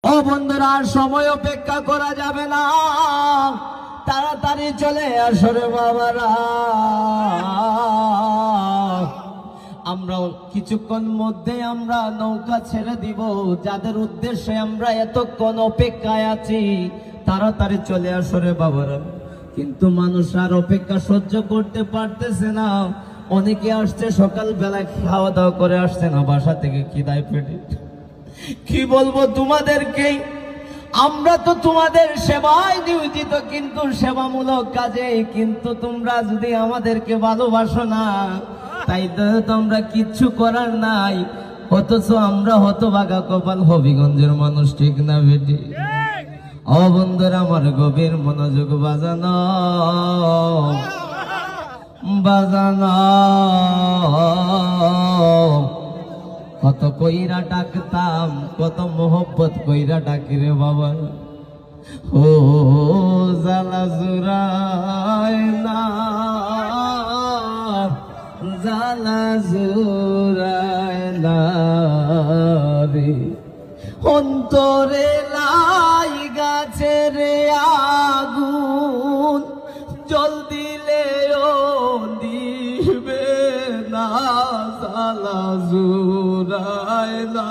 ও বন্ধুরা, সময় অপেক্ষা করা যাবে না, তাড়াতাড়ি চলে আসো রে বাবারা। আমরা কিছুক্ষণ মধ্যে আমরা নৌকা ছেড়ে দিব। যাদের উদ্দেশ্যে আমরা এতক্ষণ অপেক্ষায় আছি, তাড়াতাড়ি চলে আসো রে বাবারা। কিন্তু মানুষ আর অপেক্ষা সহ্য করতে পারতেছে না। অনেকে আসছে সকালবেলা, খাওয়া দাওয়া করে আসছে না বাসা থেকে খিদায় পেটে। কি বলবো তোমাদেরকে, আমরা তো তোমাদের সেবায় নিয়োজিত, কিন্তু সেবামূলক কাজে। কিন্তু তোমরা যদি আমাদেরকে ভালোবাসো না, তাই তো তোমরা কিচ্ছু করার নাই। অথচ আমরা হতভাগা কপাল হবিগঞ্জের মানুষ, ঠিক না বেটি? ও বন্ধুরা, আমার গভীর মনোযোগ বাজানো বাজানো। কত কইরা ডাকতাম, কত মোহব্বত কইরা ডাকি রে বাবা। ও জালা জুরায় না, জালা জুরায় না রে। অন্তরে লাই গাছে রে আগুন, জল দিলেও নিবে না। জালা জুরায় না।